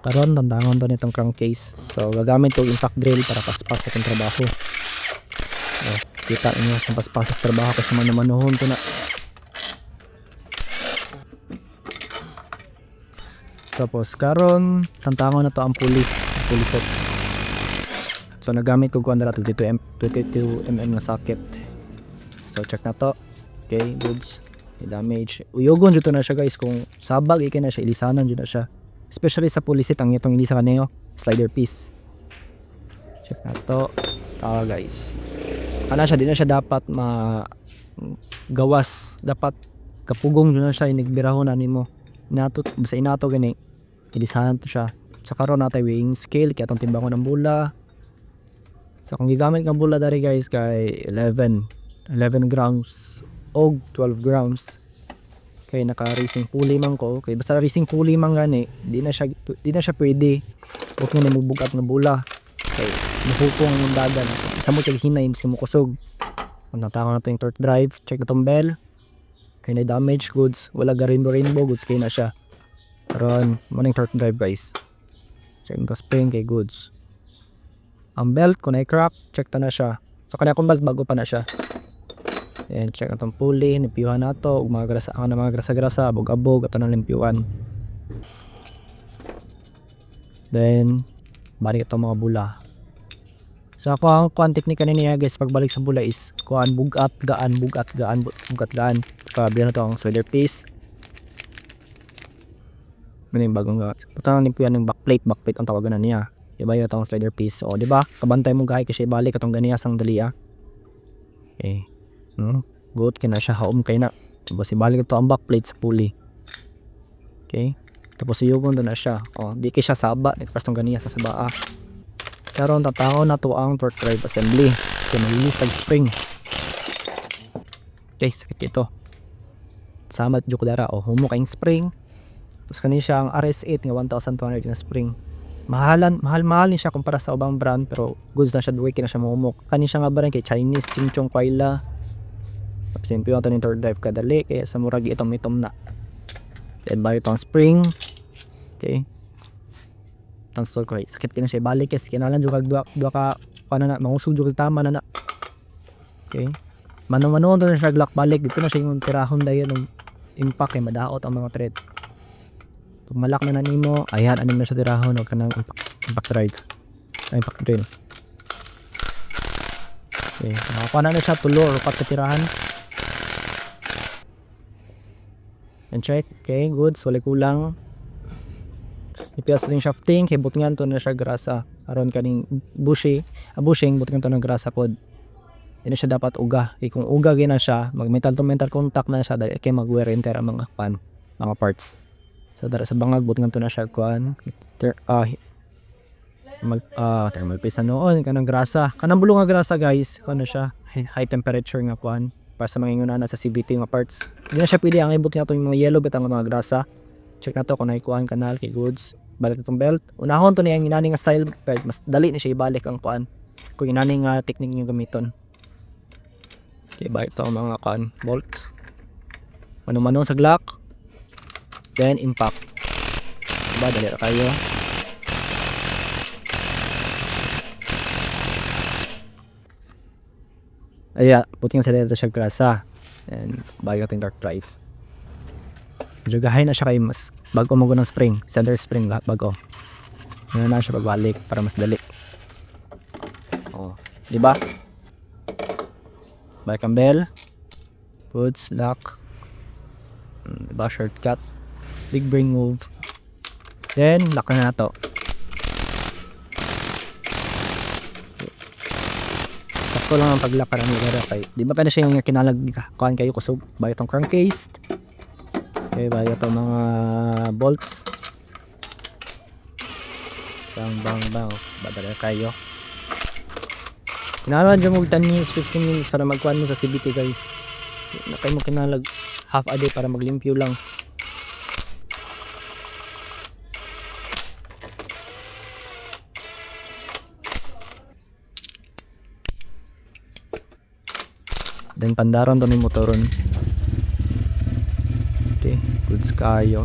Karon tandangon to nitong crankcase. So gagamit ko impact drill para paspas sa itong trabaho. Kita niyo sa paspas sa trabaho kasi manumanuhon to na. Tapos karon tantangon na to ang pulley set. So nagamit ko kuan dala 22 mm nga socket. So check na to. Okay, goods. Damage. Uyogon jud to na siya guys, kung sabag ikay na siya ilisanan jud na siya. Especially sa pulley set ang itong ilisa kaniyo, slider piece. Check na to. Guys. Kana siya, di na siya dapat gawas, dapat kapugong jud na siya inigbirahon na nimo. Inato basta inato gani. Ilisanan to siya. Sa karon natay weighing scale kaya tong timbangon ng bula. So kung gigamit nga bula dari guys kay 11 grams o 12 grams kay naka racing pulley man ko, kay basta racing pulley man gani di na siya pwede wag nga nimubugat nga bula kay mahupong ang dagan sa mo kay hinay sa mo kusog. Kung natango na to yung torque drive, check na tong bell kay na damage goods, wala ga rainbow goods kay na siya. Karon mo ning torque drive guys, check na to spring kay goods. Ang belt kung na-crack, check ta na siya. So kanya kung belt bago pa na siya. And check na itong pulley, limpyuhan na ito. Mga grasa-grasa, abog-abog, ito na limpyuhan. Then balik itong mga bula. So ako ang kuhan technique kanina guys pagbalik sa bula is kuhan bugat gaan. Kabila na ito ang slider piece. Ano yung bagong gawa. Ito na limpyuhan ng backplate ang tawagan na niya. Iba yung itong slider piece. O diba, kabantay mo gahay kasi ibalik itong ganiyasang dali Okay. Good kina siya haom kay na. Tapos ibalik ito ang backplate sa pulley. Okay. Tapos iyugon doon na siya. Di kay siya saba. Nagpas itong ganiya sa sabaa. Karon tataho na to ang torque drive assembly. Okay, malinis tag spring. Okay, sakit ito. Samat juk dara. Humo kayong spring. Tapos kani siya ang RS8 nga 1,200 na spring. Mahal ni siya kumpara sa ubang brand pero goods na siya, duwi kina siya mahumok. Kani siya nga ba rin kay Chinese Chingchong Kwaila. Simple yung ito ng torque drive kadali kaya sa murag itom na. Then bayo itong spring. Okay. Itong stall ko sakit kina siya ibalik kasi kinalan juga dua ka paano na mangusog juga tama na. Okay. Mano-mano to na siya glock balik dito na siya yung tirahon dayon ng impact kay madaot ang mga thread. Pag malak na nimo, ayan anim na siya tirahon o kanang impact drive. Impact drill. Okay. Makakuha na siya tulo or 4 tirahan. And check, okay, good, wala kulang. Ipias din shafting, kay butingan to na siya grasa. Aron kaning bushing, butingan to na grasa pod. Hindi siya dapat uga. Kung uga gina siya, mag metal to metal contact na siya dahil kay mag wear and tear ang mga mga parts. So dara sa bangag butingan to na siya kuan. Thermal paste noon kanang grasa. Kanang bulong nga grasa guys, kuno siya high temperature nga kuan. Para sa mga inguna sa CVT nga parts. Hindi na siya pwede ang ibot niya itong mga yellow bitang mga grasa. Check na to kung naikuhan kanal kay goods. Balik itong belt. Unahon to niya ang inani nga style guys. Mas dali na siya ibalik ang kuan. Kung inani nga technique niyo gamiton. Okay, balik ito ang mga kuan bolts. Mano-mano sa glock. Then impact. Diba, dali na kayo. Ayan, puting sa dito siya grasa. And bago yung torque drive. Medyo gahay na siya kay mas bago mo ng spring. Center spring lahat bago. Ano na siya pagbalik para mas dali. Diba? Balik ang bell. Goods, lock. Diba, shortcut. Big bring move. Then, lock na to. Sakto lang ang pag-lock para nila kay. Di ba pwede siya yung kinalag kuhan kayo kusog. Bayo itong crankcase. Okay, bayo itong mga bolts. Bang. Badala kayo. Kinalan dyan mo 10 minutes, 15 minutes para magkuhan mo sa CVT guys. Na kayo mo kinalag half a day para maglimpyo lang. Then pandaron to ni motoron. Okay, goods kayo.